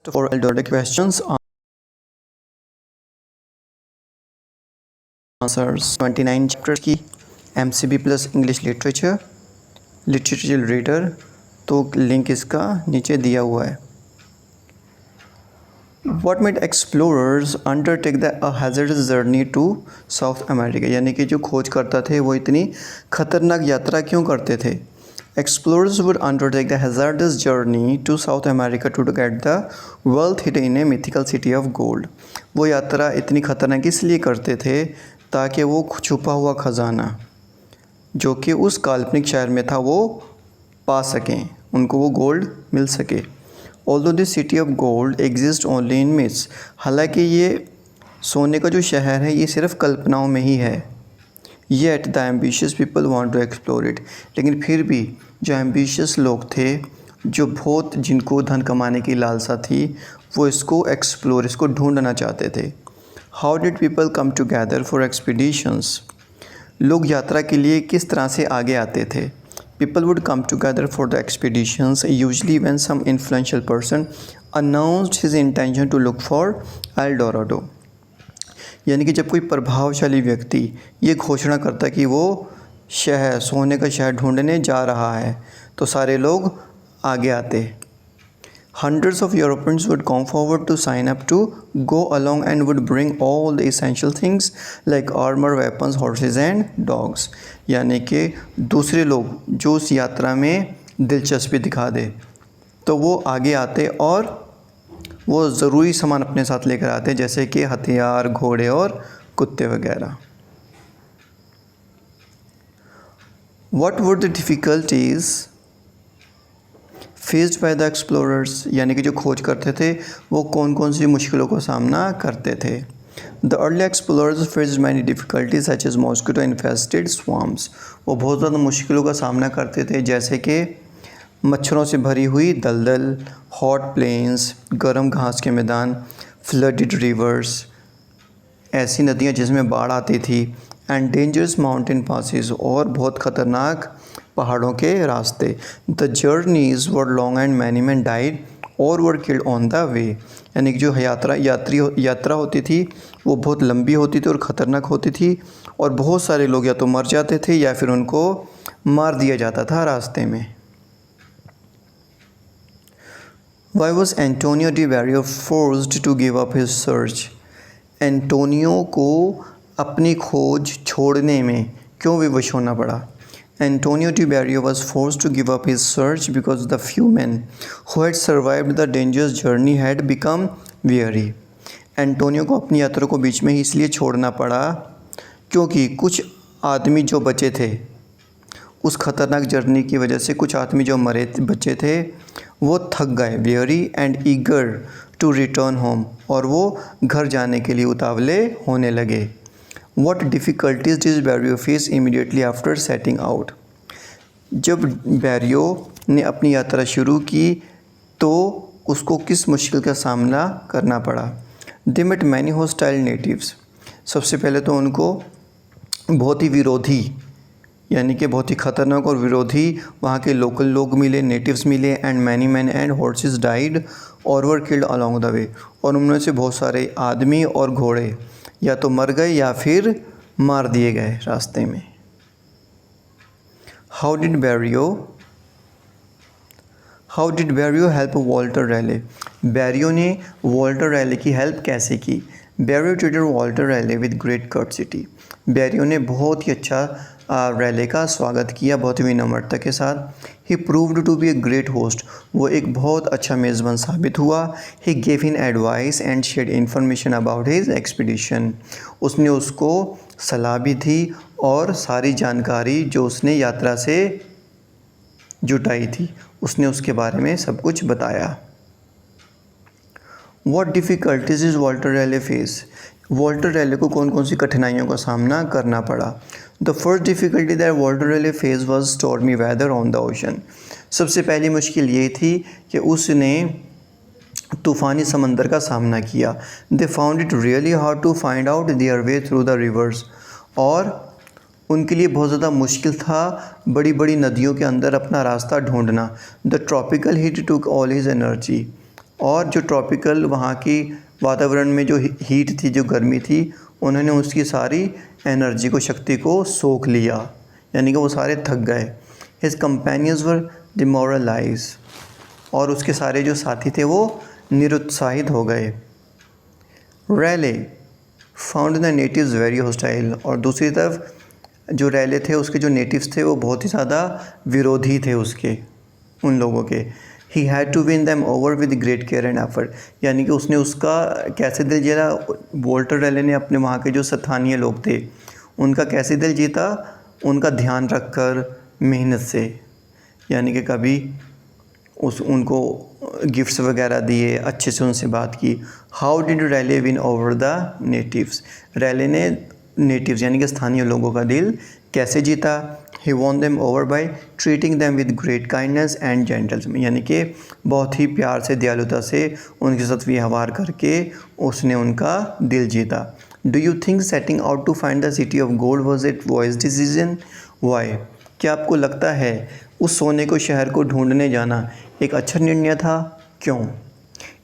For elder questions, answers 29 chapters की MCB plus English literature reader. तो link इसका नीचे दिया हुआ है। What made explorers undertake a hazardous journey to South America? यानी कि जो खोज करता थे वो इतनी खतरनाक यात्रा क्यों करते थे? Explorers would undertake the hazardous journey to South America to get the wealth hidden in a mythical city of gold. वो यात्रा इतनी खतरनाक इसलिए करते थे ताकि वो छुपा हुआ खजाना जो कि उस काल्पनिक शहर में था वो पा सकें, उनको वो गोल्ड मिल सके। Although the city of gold exists only in myths, हालांकि ये सोने का जो शहर है ये सिर्फ कल्पनाओं में ही है। Yet the ambitious people want to explore it, लेकिन फिर भी जो ambitious लोग थे, जो बहुत जिनको धन कमाने की लालसा थी, वो इसको एक्सप्लोर, इसको ढूंढना चाहते थे। How did people come together for expeditions? लोग यात्रा के लिए किस तरह से आगे आते थे? People would come together for the expeditions usually when some influential person announced his intention to look for El Dorado. यानी कि जब कोई प्रभावशाली व्यक्ति ये घोषणा करता कि वो शहर, सोने का शहर ढूंढने जा रहा है, तो सारे लोग आगे आते। Hundreds of Europeans would come forward to sign up to go along and would bring all the essential things like armor, weapons, horses and dogs. यानी कि दूसरे लोग जो उस यात्रा में दिलचस्पी दिखा दे तो वो आगे आते और वो ज़रूरी सामान अपने साथ लेकर आते, जैसे कि हथियार, घोड़े और कुत्ते वगैरह। What were the difficulties faced by the explorers? यानी कि जो खोज करते थे वो कौन कौन सी मुश्किलों का सामना करते थे? The early explorers faced many difficulties such as mosquito infested swamps. वो बहुत ज़्यादा मुश्किलों का सामना करते थे, जैसे कि मच्छरों से भरी हुई दलदल, हॉट प्लेन्स, गर्म घास के मैदान, फ्लडेड रिवर्स, ऐसी नदियाँ जिसमें बाढ़ आती थी, एंड डेंजरस माउंटेन पासेस, और बहुत ख़तरनाक पहाड़ों के रास्ते। The journeys were long and many men died और were killed on the way. यानी कि जो यात्रा होती थी वो बहुत लंबी होती थी और ख़तरनाक होती थी, और बहुत सारे लोग या तो मर जाते थे या फिर उनको मार दिया जाता था रास्ते में। Why was Antonio de Barrio forced to give up his search? Antonio को अपनी खोज छोड़ने में क्यों विवश होना पड़ा? Antonio de Barrio was forced to give up his search because the few men who had survived the dangerous journey had become weary. Antonio को अपनी यात्रा को बीच में ही इसलिए छोड़ना पड़ा क्योंकि कुछ आदमी जो बचे थे उस खतरनाक जर्नी की वजह से, कुछ आदमी जो बचे थे वो थक गए, weary and eager to return home, और वो घर जाने के लिए उतावले होने लगे। What difficulties did Barrio face immediately after setting out? जब बैरियो ने अपनी यात्रा शुरू की तो उसको किस मुश्किल का सामना करना पड़ा? They met many hostile natives. सबसे पहले तो उनको बहुत ही विरोधी, यानी कि बहुत ही ख़तरनाक और विरोधी वहाँ के लोकल लोग मिले, नेटिव्स मिले, and many men and horses died और were killed along the way, और उनमें से बहुत सारे आदमी और घोड़े या तो मर गए या फिर मार दिए गए रास्ते में। How did Berrio help Walter Raleigh? Berrio ने वॉल्टर रैले की हेल्प कैसे की? Berrio treated Walter Raleigh with great courtesy. बैरियो ने बहुत ही अच्छा रैले का स्वागत किया, बहुत ही विनम्रता के साथ। He proved to be a great host, वो एक बहुत अच्छा मेज़बान साबित हुआ। He gave him advice and shared information about his expedition, उसने उसको सलाह भी दी और सारी जानकारी जो उसने यात्रा से जुटाई थी उसने उसके बारे में सब कुछ बताया। What difficulties is Walter Raleigh face? Walter Raleigh को कौन कौन सी कठिनाइयों का सामना करना पड़ा? The first difficulty that Walter Raleigh faced was stormy weather on the ocean. सबसे पहली मुश्किल ये थी कि उसने तूफ़ानी समंदर का सामना किया। They found it really hard to find out their way through the rivers, और उनके लिए बहुत ज़्यादा मुश्किल था बड़ी बड़ी नदियों के अंदर अपना रास्ता ढूंढना। The tropical heat took all his energy, और जो ट्रॉपिकल वहाँ की वातावरण में जो हीट थी, जो गर्मी थी, उन्होंने उसकी सारी एनर्जी को, शक्ति को सोख लिया, यानी कि वो सारे थक गए। हिज कंपेनियंस वर डिमोरलाइज, और उसके सारे जो साथी थे वो निरुत्साहित हो गए। Raleigh found the natives very hostile, और दूसरी तरफ जो रैले थे उसके जो नेटिव्स थे वो बहुत ही ज़्यादा विरोधी थे उसके, उन लोगों के। He had to win them over with great care and effort, यानी कि उसने उसका कैसे दिल जीता। वॉल्टर रैले ने अपने वहाँ के जो स्थानीय लोग थे उनका कैसे दिल जीता, उनका ध्यान रखकर, मेहनत से, यानी कि कभी उनको गिफ्ट्स वगैरह दिए, अच्छे से उनसे बात की। How did Raleigh win over the natives, Raleigh ने नेटिव्स यानी कि स्थानीय लोगों का दिल कैसे जीता। He won them over by treating them with great kindness and gentleness, यानी कि बहुत ही प्यार से, दयालुता से उनके साथ व्यवहार करके उसने उनका दिल जीता। Do you think setting out to find the city of gold was it wise decision, why, क्या आपको लगता है उस सोने को शहर को ढूंढने जाना एक अच्छा निर्णय था, क्यों?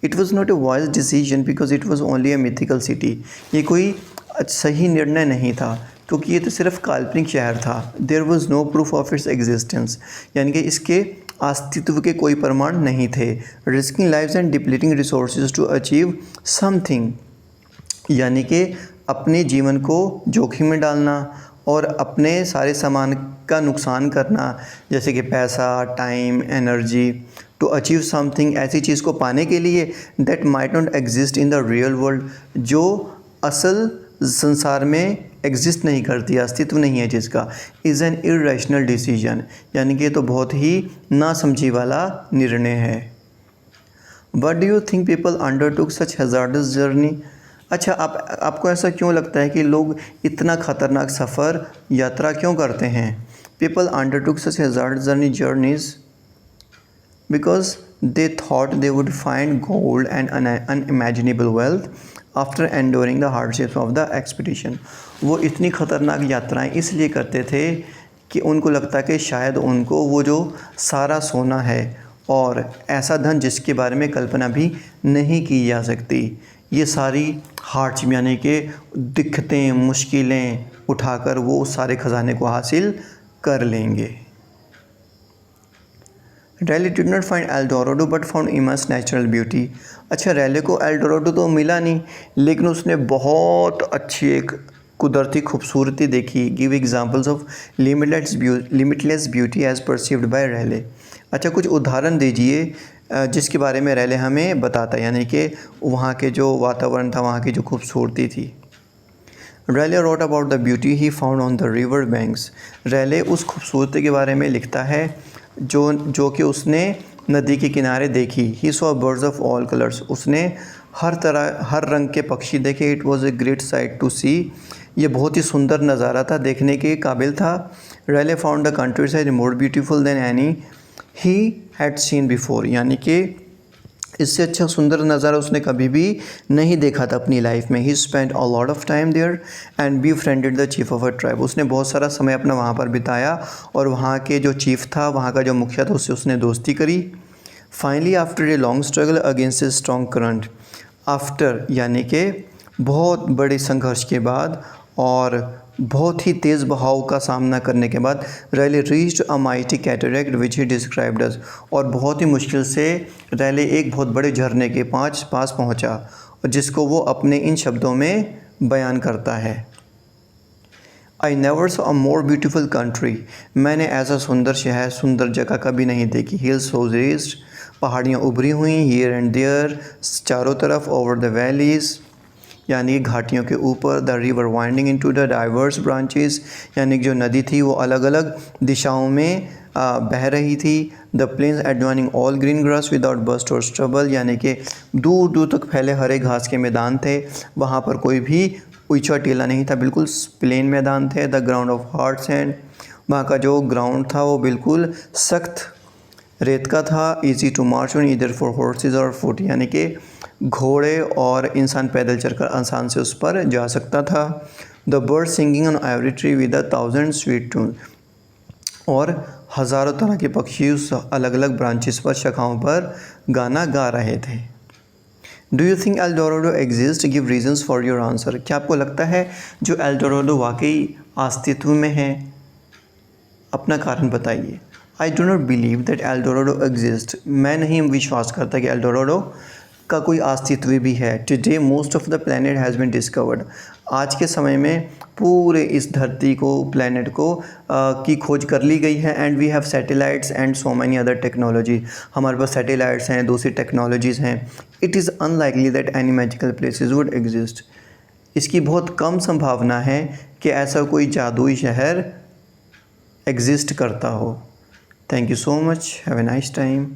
It was not a voice decision because it was only A mythical city, ये कोई सही निर्णय नहीं था क्योंकि ये तो सिर्फ काल्पनिक शहर था। There was no proof of its existence, यानी कि इसके अस्तित्व के कोई प्रमाण नहीं थे। Risking lives and depleting resources to achieve something, यानी कि अपने जीवन को जोखिम में डालना और अपने सारे सामान का नुकसान करना, जैसे कि पैसा, time, energy, to achieve something, ऐसी चीज़ को पाने के लिए that might not exist in the real world, जो असल संसार में एग्जिस्ट नहीं करती, अस्तित्व नहीं है जिसका, इज़ एन इर्रेशनल डिसीजन, यानी कि ये तो बहुत ही नासमझी वाला निर्णय है। What do you think people undertook such hazardous journey, अच्छा आपको ऐसा क्यों लगता है कि लोग इतना ख़तरनाक सफ़र, यात्रा क्यों करते हैं? People undertook such hazardous journeys because they thought they would find gold and unimaginable wealth after enduring the hardships of the expedition। वो इतनी ख़तरनाक यात्राएं इसलिए करते थे कि उनको लगता कि शायद उनको वो जो सारा सोना है और ऐसा धन जिसके बारे में कल्पना भी नहीं की जा सकती, ये सारी हार्डशिप यानी कि दिक्कतें, मुश्किलें उठाकर वो उस सारे ख़जाने को हासिल कर लेंगे। Raleigh did not find El Dorado but found immense natural beauty, अच्छा रैले को एल डोराडो तो मिला नहीं, लेकिन उसने बहुत अच्छी एक कुदरती खूबसूरती देखी। Give examples of limitless beauty as perceived by Raleigh, अच्छा कुछ उदाहरण दीजिए जिसके बारे में रैले हमें बताता है, यानी कि वहाँ के जो वातावरण था, वहाँ की जो खूबसूरती थी। Raleigh wrote about the beauty he found on the river banks, Raleigh उस खूबसूरती के बारे में लिखता है जो कि उसने नदी के किनारे देखी। He saw birds of all colours, उसने हर रंग के पक्षी देखे। It was a great sight to see, ये बहुत ही सुंदर नज़ारा था, देखने के काबिल था। Raleigh found the country side more beautiful than any he had seen before, यानी कि इससे अच्छा सुंदर नज़ारा उसने कभी भी नहीं देखा था अपनी लाइफ में। He spend a lot of time there and befriended the chief of a tribe, उसने बहुत सारा समय अपना वहाँ पर बिताया और वहाँ के जो चीफ था, वहाँ का जो मुखिया था, उससे उसने दोस्ती करी। Finally after a long struggle against a strong current, after यानी कि बहुत बड़े संघर्ष के बाद और बहुत ही तेज़ बहाव का सामना करने के बाद, Raleigh reached a mighty cataract which he described as, और बहुत ही मुश्किल से रैले एक बहुत बड़े झरने के पास पहुंचा, और जिसको वो अपने इन शब्दों में बयान करता है। I never saw a more beautiful country, मैंने ऐसा सुंदर शहर, सुंदर जगह कभी नहीं देखी। हिल्स सो रेस्ड, पहाड़ियाँ उभरी हुई हियर एंड देयर, चारों तरफ, ओवर द वैलीज़ यानी घाटियों के ऊपर, the river winding into the diverse branches, यानी जो नदी थी वो अलग अलग दिशाओं में बह रही थी। The plains adjoining all green grass without bush or stubble, यानी कि दूर दूर तक फैले हरे घास के मैदान थे, वहाँ पर कोई भी ऊंचा टीला नहीं था, बिल्कुल प्लेन मैदान थे। The ground of hard sand, वहाँ का जो ग्राउंड था वो बिल्कुल सख्त रेत का था। Easy to march on either for horses or foot, यानी कि घोड़े और इंसान पैदल चलकर आसान से उस पर जा सकता था। The bird singing on every tree with 1000 sweet tune, और हज़ारों तरह के पक्षी उस अलग अलग ब्रांचेस पर, शाखाओं पर गाना गा रहे थे। Do you think L Dorado exist, give reasons for your answer. क्या आपको लगता है जो एल डोराडो वाकई अस्तित्व में है? अपना कारण बताइए। I do not believe that L Dorado exist. मैं नहीं विश्वास करता कि एल डोराडो का कोई अस्तित्व भी है। Today most of the planet has been discovered. आज के समय में पूरे इस धरती को, प्लैनेट को की खोज कर ली गई है। And we have satellites and so many other technology. हमारे पास सैटेलाइट्स हैं, दूसरी टेक्नोलॉजीज़ हैं। It is unlikely that any magical places would exist. इसकी बहुत कम संभावना है कि ऐसा कोई जादुई शहर एग्जिस्ट करता हो। Thank you so much, have a nice time.